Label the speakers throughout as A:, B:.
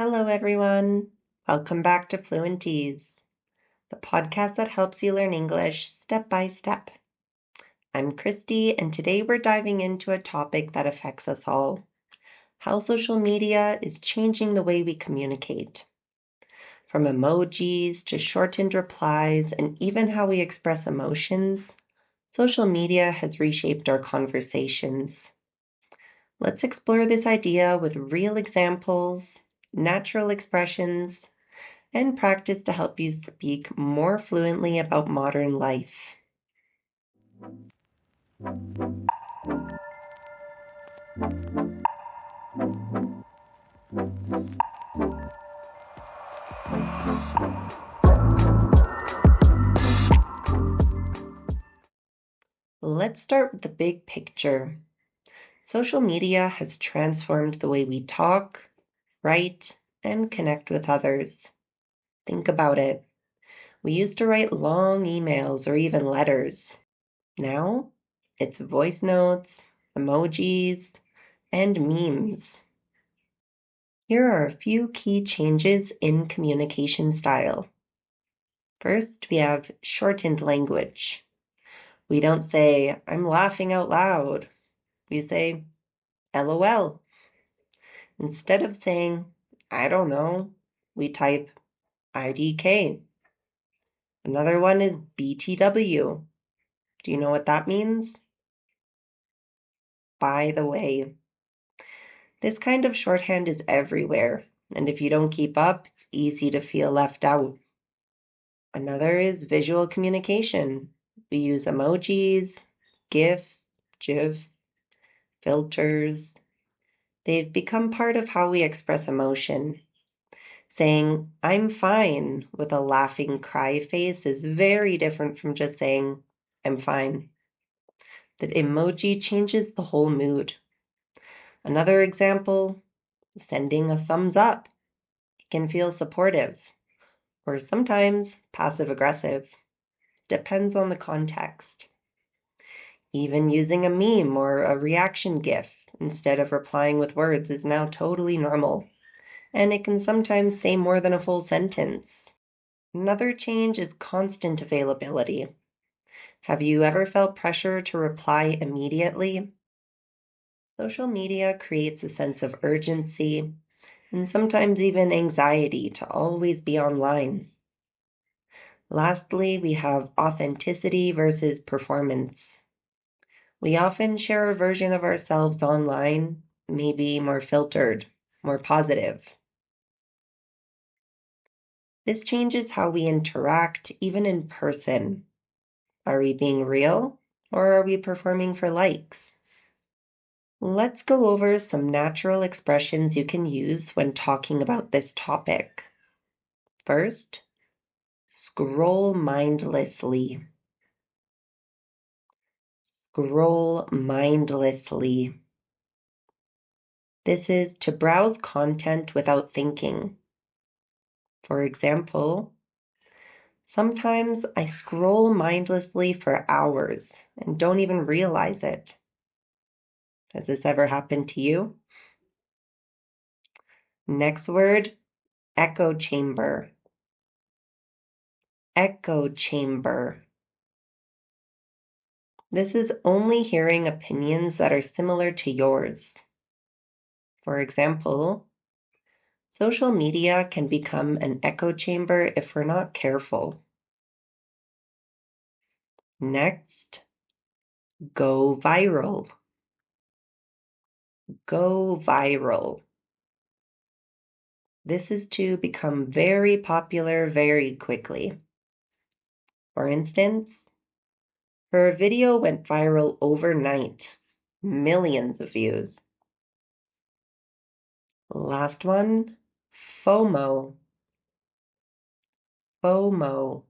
A: Hello, everyone. Welcome back to Fluentease, the podcast that helps you learn English step by step. I'm Christy, and today we're diving into a topic that affects us all: how social media is changing the way we communicate. From emojis to shortened replies, and even how we express emotions, social media has reshaped our conversations. Let's explore this idea with real examples, natural expressions, and practice to help you speak more fluently about modern life. Let's start with the big picture. Social media has transformed the way we talk, write, and connect with others. Think about it. We used to write long emails or even letters. Now, it's voice notes, emojis, and memes. Here are a few key changes in communication style. First, we have shortened language. We don't say, "I'm laughing out loud." We say, "LOL." Instead of saying, "I don't know," we type IDK. Another one is BTW. Do you know what that means? By the way. This kind of shorthand is everywhere, and if you don't keep up, it's easy to feel left out. Another is visual communication. We use emojis, GIFs, filters. They've become part of how we express emotion. Saying, "I'm fine," with a laughing cry face is very different from just saying, "I'm fine." The emoji changes the whole mood. Another example, sending a thumbs up. It can feel supportive, or sometimes passive-aggressive. Depends on the context. Even using a meme or a reaction GIF instead of replying with words is now totally normal, and it can sometimes say more than a full sentence. Another change is constant availability. Have you ever felt pressure to reply immediately? Social media creates a sense of urgency and sometimes even anxiety to always be online. Lastly, we have authenticity versus performance. We often share a version of ourselves online, maybe more filtered, more positive. This changes how we interact, even in person. Are we being real, or are we performing for likes? Let's go over some natural expressions you can use when talking about this topic. First, scroll mindlessly. Scroll mindlessly. This is to browse content without thinking. For example, sometimes I scroll mindlessly for hours and don't even realize it. Has this ever happened to you? Next word, echo chamber. Echo chamber. This is only hearing opinions that are similar to yours. For example, social media can become an echo chamber if we're not careful. Next, go viral. Go viral. This is to become very popular very quickly. For instance, her video went viral overnight. Millions of views. Last one, FOMO. FOMO.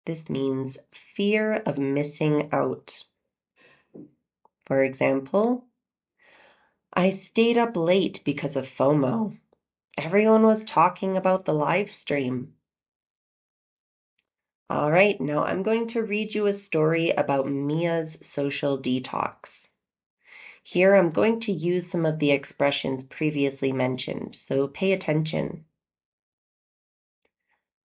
A: This means fear of missing out. For example, I stayed up late because of FOMO. Everyone was talking about the live stream. All right, now I'm going to read you a story about Mia's social detox. Here I'm going to use some of the expressions previously mentioned, so pay attention.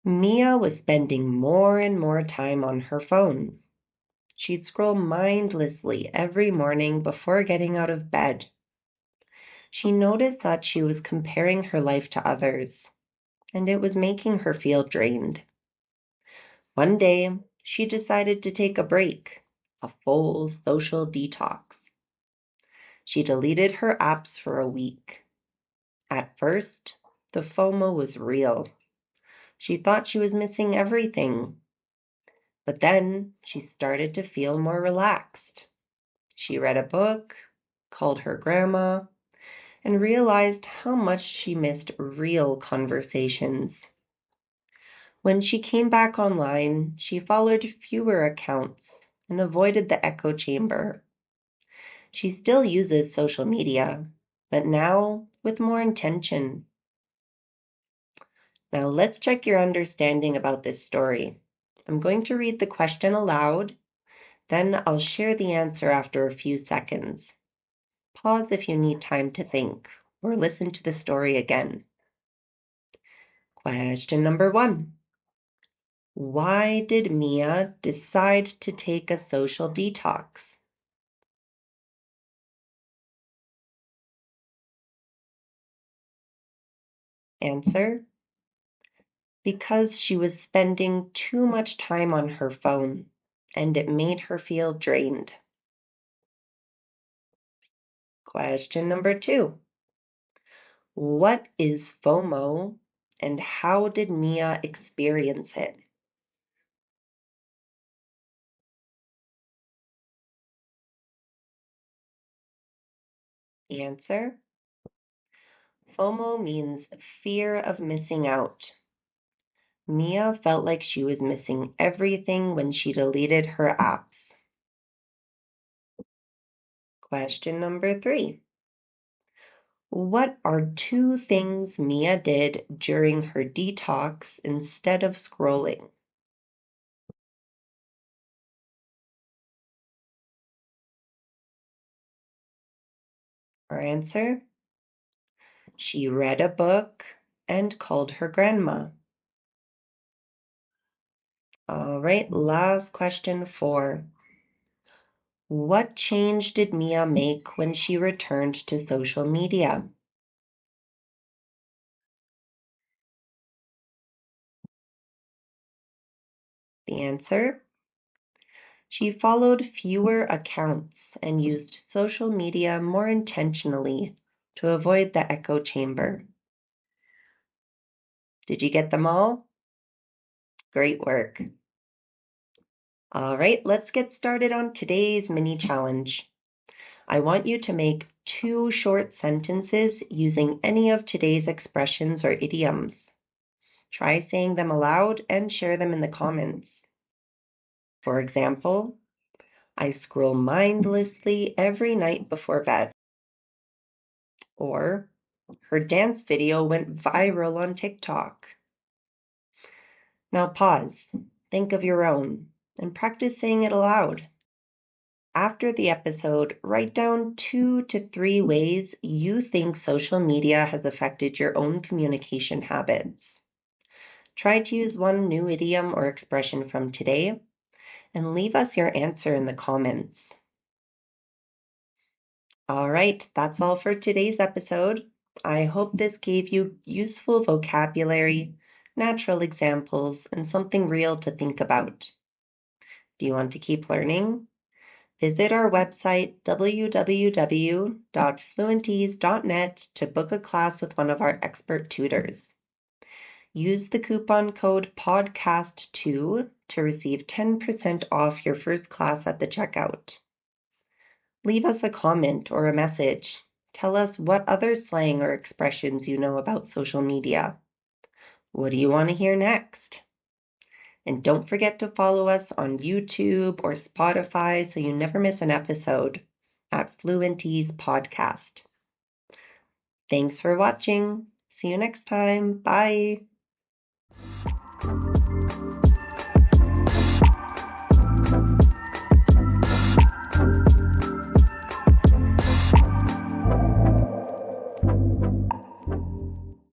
A: Mia was spending more and more time on her phone. She'd scroll mindlessly every morning before getting out of bed. She noticed that she was comparing her life to others, and it was making her feel drained. One day, she decided to take a break, a full social detox. She deleted her apps for a week. At first, the FOMO was real. She thought she was missing everything. But then she started to feel more relaxed. She read a book, called her grandma, and realized how much she missed real conversations. When she came back online, she followed fewer accounts and avoided the echo chamber. She still uses social media, but now with more intention. Now let's check your understanding about this story. I'm going to read the question aloud, then I'll share the answer after a few seconds. Pause if you need time to think, or listen to the story again. Question number 1. Why did Mia decide to take a social detox? Answer: because she was spending too much time on her phone, and it made her feel drained. Question number 2. What is FOMO, and how did Mia experience it? Answer: FOMO means fear of missing out. Mia felt like she was missing everything when she deleted her apps. Question number 3. What are 2 things Mia did during her detox instead of scrolling? Our answer: she read a book and called her grandma. All right, last question 4. What change did Mia make when she returned to social media? The answer: she followed fewer accounts and used social media more intentionally to avoid the echo chamber. Did you get them all? Great work. All right, let's get started on today's mini challenge. I want you to make 2 short sentences using any of today's expressions or idioms. Try saying them aloud and share them in the comments. For example, I scroll mindlessly every night before bed. Or, her dance video went viral on TikTok. Now pause, think of your own, and practice saying it aloud. After the episode, write down 2 to 3 ways you think social media has affected your own communication habits. Try to use one new idiom or expression from today, and leave us your answer in the comments. All right, that's all for today's episode. I hope this gave you useful vocabulary, natural examples, and something real to think about. Do you want to keep learning? Visit our website, www.fluentease.net, to book a class with one of our expert tutors. Use the coupon code PODCAST2 to receive 10% off your first class at the checkout. Leave us a comment or a message. Tell us what other slang or expressions you know about social media. What do you want to hear next? And don't forget to follow us on YouTube or Spotify so you never miss an episode at Fluenteasepodcast. Thanks for watching. See you next time. Bye.